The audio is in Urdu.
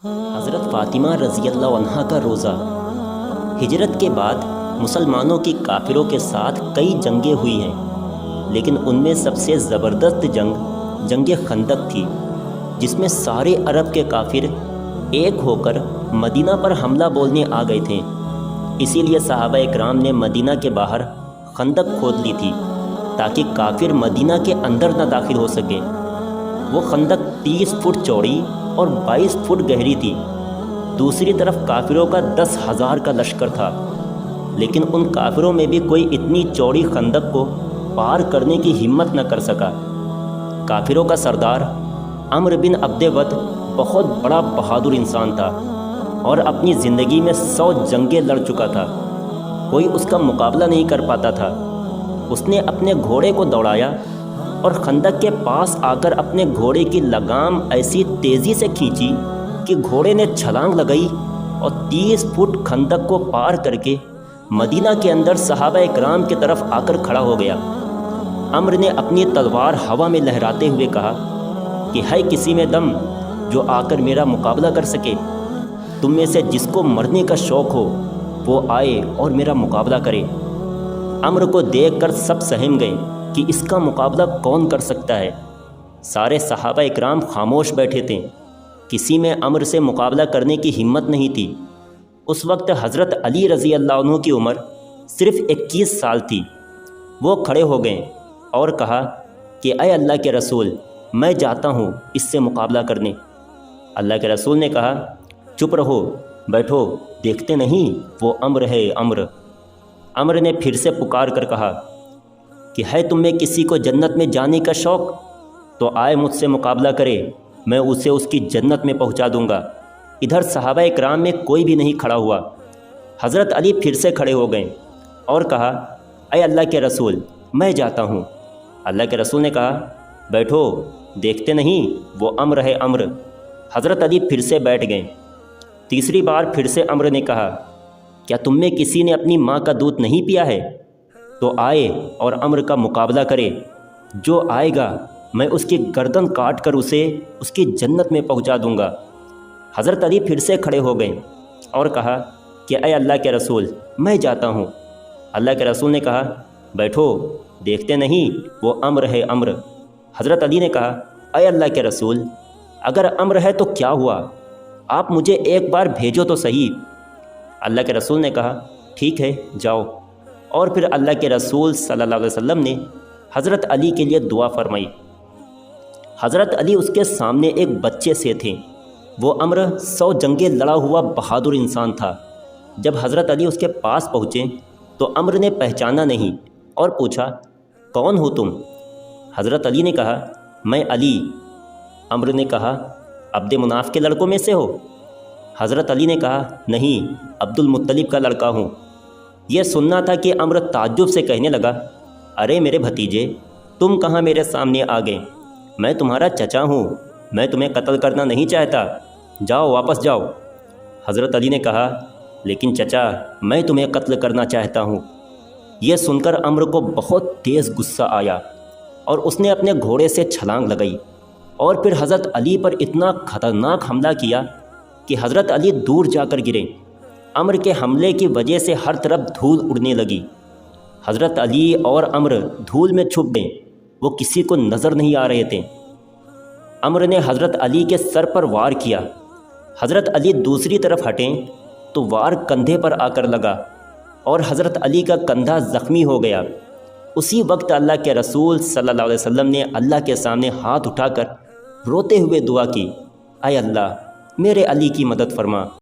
حضرت فاطمہ رضی اللہ عنہا کا روزہ۔ ہجرت کے بعد مسلمانوں کی کافروں کے ساتھ کئی جنگیں ہوئی ہیں، لیکن ان میں سب سے زبردست جنگ خندق تھی، جس میں سارے عرب کے کافر ایک ہو کر مدینہ پر حملہ بولنے آ گئے تھے۔ اسی لیے صحابہ اکرام نے مدینہ کے باہر خندق کھود لی تھی تاکہ کافر مدینہ کے اندر نہ داخل ہو سکے۔ وہ خندق 30 فٹ چوڑی اور 22 فٹ گہری تھی۔ دوسری طرف کافروں کا 10,000 کا لشکر تھا، لیکن ان کافروں میں بھی کوئی اتنی چوڑی خندق کو پار کرنے کی ہمت نہ کر سکا۔ کافروں کا سردار عمرو بن عبد ود بہت بڑا بہادر انسان تھا اور اپنی زندگی میں 100 جنگیں لڑ چکا تھا، کوئی اس کا مقابلہ نہیں کر پاتا تھا۔ اس نے اپنے گھوڑے کو دوڑایا اور خندق کے پاس آ کر اپنے گھوڑے کی لگام ایسی تیزی سے کھینچی کہ گھوڑے نے چھلانگ لگائی اور 30 فٹ خندق کو پار کر کے مدینہ کے اندر صحابہ اکرام کی طرف آ کر کھڑا ہو گیا۔ عمرو نے اپنی تلوار ہوا میں لہراتے ہوئے کہا کہ ہے کسی میں دم جو آ کر میرا مقابلہ کر سکے؟ تم میں سے جس کو مرنے کا شوق ہو وہ آئے اور میرا مقابلہ کرے۔ عمرو کو دیکھ کر سب سہم گئے کہ اس کا مقابلہ کون کر سکتا ہے۔ سارے صحابہ اکرام خاموش بیٹھے تھے، کسی میں عمرو سے مقابلہ کرنے کی ہمت نہیں تھی۔ اس وقت حضرت علی رضی اللہ عنہ کی عمر صرف 21 سال تھی۔ وہ کھڑے ہو گئے اور کہا کہ اے اللہ کے رسول، میں جاتا ہوں اس سے مقابلہ کرنے۔ اللہ کے رسول نے کہا چپ رہو، بیٹھو، دیکھتے نہیں وہ عمرو ہے عمرو۔ عمرو نے پھر سے پکار کر کہا کہ ہے تم میں کسی کو جنت میں جانے کا شوق تو آئے مجھ سے مقابلہ کرے، میں اسے اس کی جنت میں پہنچا دوں گا۔ ادھر صحابہ اکرام میں کوئی بھی نہیں کھڑا ہوا۔ حضرت علی پھر سے کھڑے ہو گئے اور کہا اے اللہ کے رسول، میں جاتا ہوں۔ اللہ کے رسول نے کہا بیٹھو، دیکھتے نہیں وہ عمرو ہے عمرو۔ حضرت علی پھر سے بیٹھ گئے۔ تیسری بار پھر سے عمرو نے کہا کیا تم میں کسی نے اپنی ماں کا دودھ نہیں پیا ہے؟ تو آئے اور عمرو کا مقابلہ کرے، جو آئے گا میں اس کی گردن کاٹ کر اسے اس کی جنت میں پہنچا دوں گا۔ حضرت علی پھر سے کھڑے ہو گئے اور کہا کہ اے اللہ کے رسول، میں جاتا ہوں۔ اللہ کے رسول نے کہا بیٹھو، دیکھتے نہیں وہ عمرو ہے عمرو۔ حضرت علی نے کہا اے اللہ کے رسول، اگر عمرو ہے تو کیا ہوا؟ آپ مجھے ایک بار بھیجو تو صحیح۔ اللہ کے رسول نے کہا ٹھیک ہے جاؤ۔ اور پھر اللہ کے رسول صلی اللہ علیہ وسلم نے حضرت علی کے لیے دعا فرمائی۔ حضرت علی اس کے سامنے ایک بچے سے تھے۔ وہ عمرو 100 جنگیں لڑا ہوا بہادر انسان تھا۔ جب حضرت علی اس کے پاس پہنچے تو عمرو نے پہچانا نہیں اور پوچھا کون ہو تم؟ حضرت علی نے کہا میں علی۔ عمرو نے کہا عبد مناف کے لڑکوں میں سے ہو؟ حضرت علی نے کہا نہیں، عبد المطلب کا لڑکا ہوں۔ یہ سننا تھا کہ عمرو تعجب سے کہنے لگا ارے میرے بھتیجے، تم کہاں میرے سامنے آ گئے؟ میں تمہارا چچا ہوں، میں تمہیں قتل کرنا نہیں چاہتا، جاؤ واپس جاؤ۔ حضرت علی نے کہا لیکن چچا میں تمہیں قتل کرنا چاہتا ہوں۔ یہ سن کر عمرو کو بہت تیز غصہ آیا اور اس نے اپنے گھوڑے سے چھلانگ لگائی اور پھر حضرت علی پر اتنا خطرناک حملہ کیا کہ حضرت علی دور جا کر گرے۔ عمرو کے حملے کی وجہ سے ہر طرف دھول اڑنے لگی۔ حضرت علی اور عمرو دھول میں چھپ گئے، وہ کسی کو نظر نہیں آ رہے تھے۔ عمرو نے حضرت علی کے سر پر وار کیا۔ حضرت علی دوسری طرف ہٹیں تو وار کندھے پر آ کر لگا اور حضرت علی کا کندھا زخمی ہو گیا۔ اسی وقت اللہ کے رسول صلی اللہ علیہ وسلم نے اللہ کے سامنے ہاتھ اٹھا کر روتے ہوئے دعا کی اے اللہ میرے علی کی مدد فرما۔